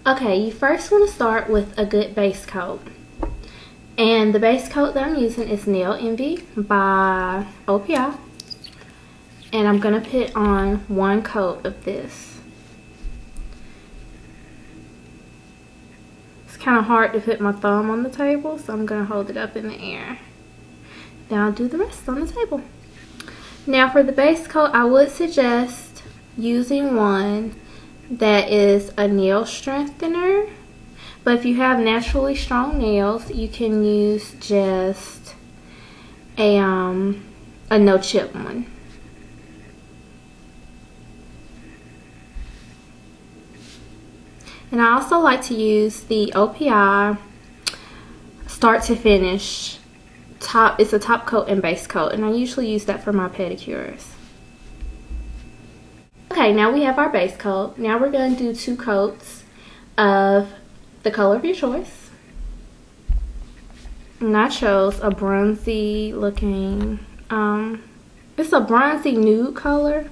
Okay, you first want to start with a good base coat. And the base coat that I'm using is Nail Envy by OPI. And I'm going to put on one coat of this. It's kind of hard to put my thumb on the table, so I'm going to hold it up in the air. Then I'll do the rest on the table. Now for the base coat, I would suggest using one that is a nail strengthener. But if you have naturally strong nails, you can use just a no chip one. And I also like to use the OPI start to finish top. It's a top coat and base coat, and I usually use that for my pedicures. Okay, now we have our base coat. Now we're going to do 2 coats of the color of your choice. And I chose a bronzy looking, it's a bronzy nude color,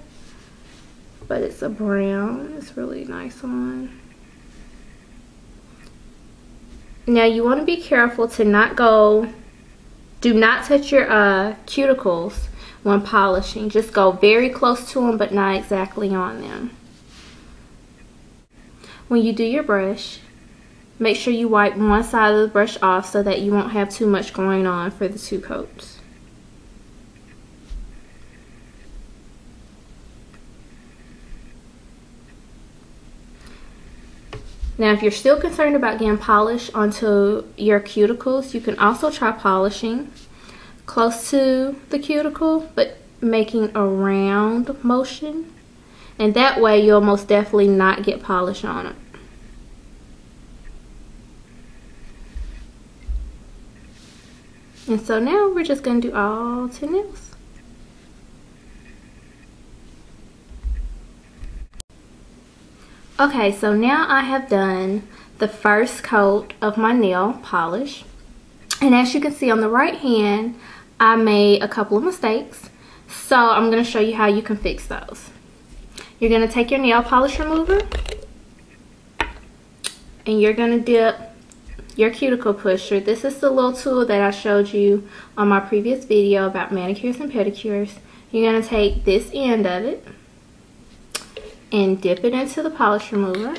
but it's a brown. It's really nice on. Now you want to be careful to do not touch your cuticles when polishing. Just go very close to them, but not exactly on them. When you do your brush, make sure you wipe one side of the brush off so that you won't have too much going on for the 2 coats. Now if you're still concerned about getting polish onto your cuticles, you can also try polishing close to the cuticle, but making a round motion. And that way you'll most definitely not get polish on it. And so now we're just going to do all 10 nails. Okay, so now I have done the first coat of my nail polish. And as you can see on the right hand, I made a couple of mistakes. So I'm going to show you how you can fix those. You're going to take your nail polish remover and you're going to dip your cuticle pusher. This is the little tool that I showed you on my previous video about manicures and pedicures. You're going to take this end of it and dip it into the polish remover.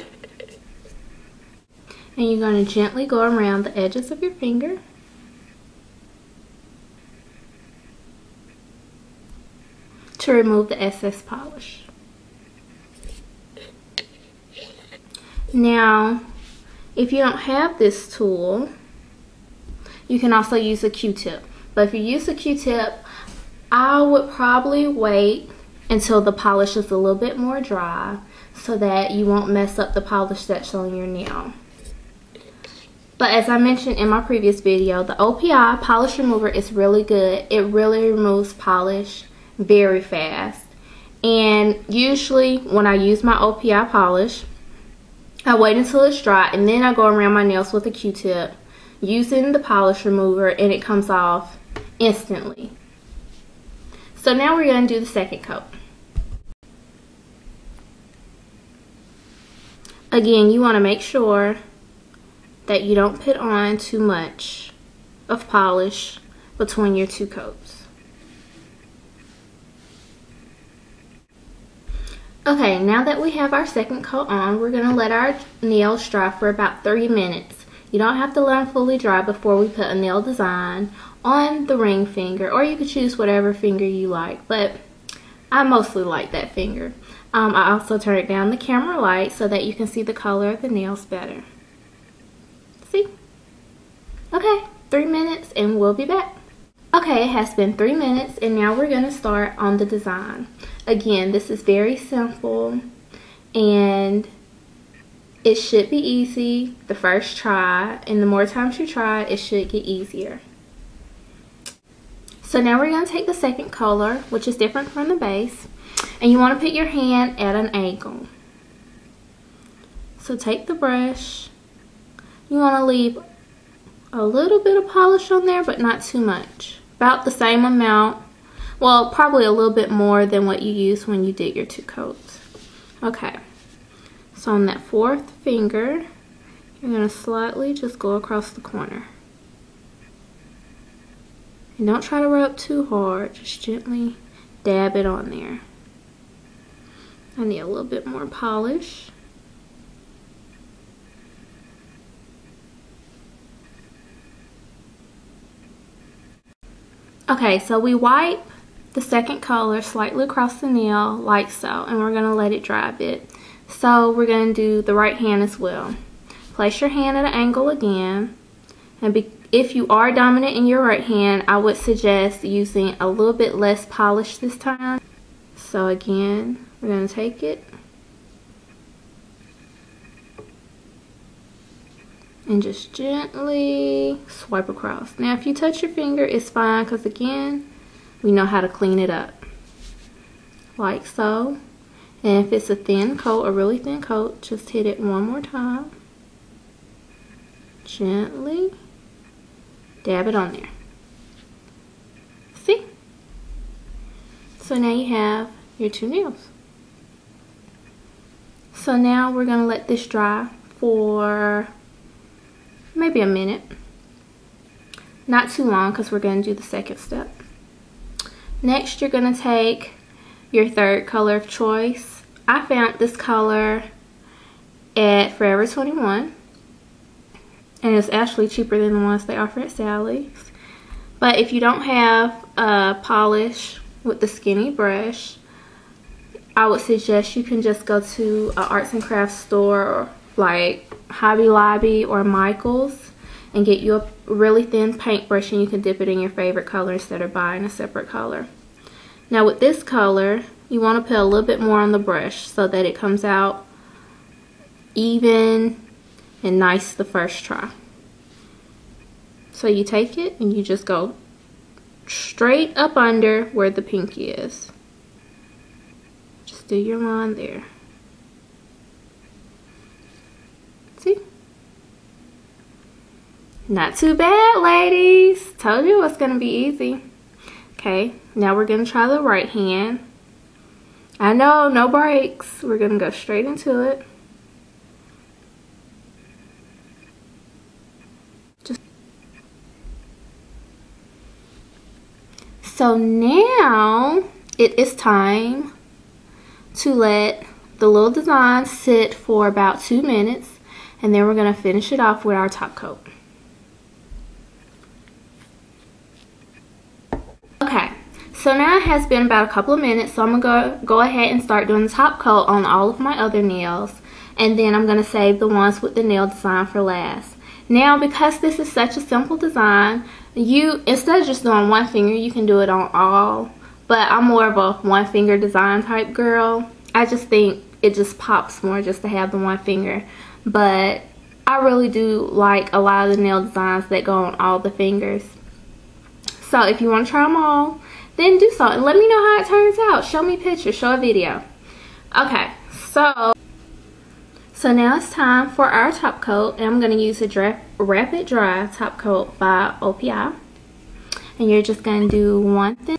And you're going to gently go around the edges of your finger. To remove the excess polish. Now, if you don't have this tool, you can also use a Q-tip. But if you use a Q-tip, I would probably wait until the polish is a little bit more dry so that you won't mess up the polish that's on your nail. But as I mentioned in my previous video, the OPI polish remover is really good. It really removes polish very fast. And usually when I use my OPI polish, I wait until it's dry and then I go around my nails with a Q-tip using the polish remover, and it comes off instantly. So now we're going to do the second coat. Again, you want to make sure that you don't put on too much of polish between your 2 coats. Okay, now that we have our second coat on, we're going to let our nails dry for about 3 minutes. You don't have to let them fully dry before we put a nail design on the ring finger, or you could choose whatever finger you like, but I mostly like that finger. I also turn it down the camera light so that you can see the color of the nails better. See? Okay, 3 minutes and we'll be back. Okay, it has been 3 minutes and now we're going to start on the design. Again, this is very simple and it should be easy the first try, and the more times you try it should get easier. So now we're going to take the second color, which is different from the base, and you want to put your hand at an angle. So take the brush. You want to leave a little bit of polish on there, but not too much. About the same amount. Well, probably a little bit more than what you use when you did your 2 coats. Okay. So on that 4th finger, you're going to slightly just go across the corner. And don't try to rub too hard, just gently dab it on there. I need a little bit more polish. Okay, so we wipe the second color slightly across the nail like so, and we're going to let it dry a bit. So we're going to do the right hand as well. Place your hand at an angle again, and if you are dominant in your right hand, I would suggest using a little bit less polish this time. So again, we're going to take it and just gently swipe across. Now if you touch your finger, it's fine, because again, we know how to clean it up. Like so. And if it's a thin coat, a really thin coat, just hit it one more time. Gently dab it on there. See? So now you have your two nails. So now we're going to let this dry for maybe a minute. Not too long, because we're going to do the second step. Next, you're going to take your third color of choice. I found this color at Forever 21. And it's actually cheaper than the ones they offer at Sally's. But if you don't have a polish with the skinny brush, I would suggest you can just go to an arts and crafts store like Hobby Lobby or Michael's and get you a really thin paintbrush, and you can dip it in your favorite color instead of buying a separate color. Now with this color, you want to put a little bit more on the brush so that it comes out even and nice the first try. So you take it and you just go straight up under where the pinky is. Just do your line there. See? Not too bad, ladies. Told you it's gonna be easy. Okay, now we're gonna try the right hand. I know, no breaks. We're gonna go straight into it. So now it is time to let the little design sit for about 2 minutes, and then we're going to finish it off with our top coat. Okay, so now it has been about a couple of minutes, so I'm going to go ahead and start doing the top coat on all of my other nails, and then I'm going to save the ones with the nail design for last. Now, because this is such a simple design, instead of just doing one finger, you can do it on all. But I'm more of a one finger design type girl. I just think it just pops more just to have the one finger. But I really do like a lot of the nail designs that go on all the fingers. So if you want to try them all, then do so. And let me know how it turns out. Show me pictures, show a video. Okay, so now it's time for our top coat, and I'm going to use a Rapid Dry top coat by OPI. And you're just going to do one thing.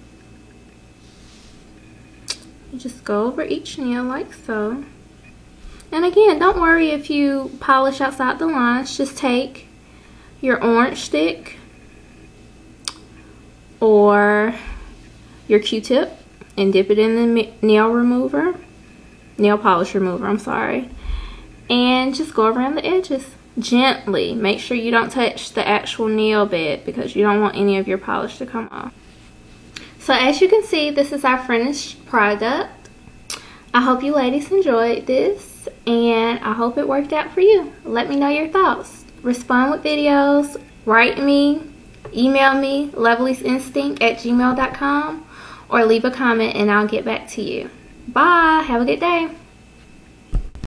You just go over each nail like so. And again, don't worry if you polish outside the lines. Just take your orange stick or your Q-tip and dip it in the nail polish remover, I'm sorry. And just go around the edges gently. Make sure you don't touch the actual nail bed because you don't want any of your polish to come off. So as you can see, this is our finished product. I hope you ladies enjoyed this, and I hope it worked out for you. Let me know your thoughts. Respond with videos, write me, email me, lovelysinstinct@gmail.com, or leave a comment and I'll get back to you. Bye. Have a good day.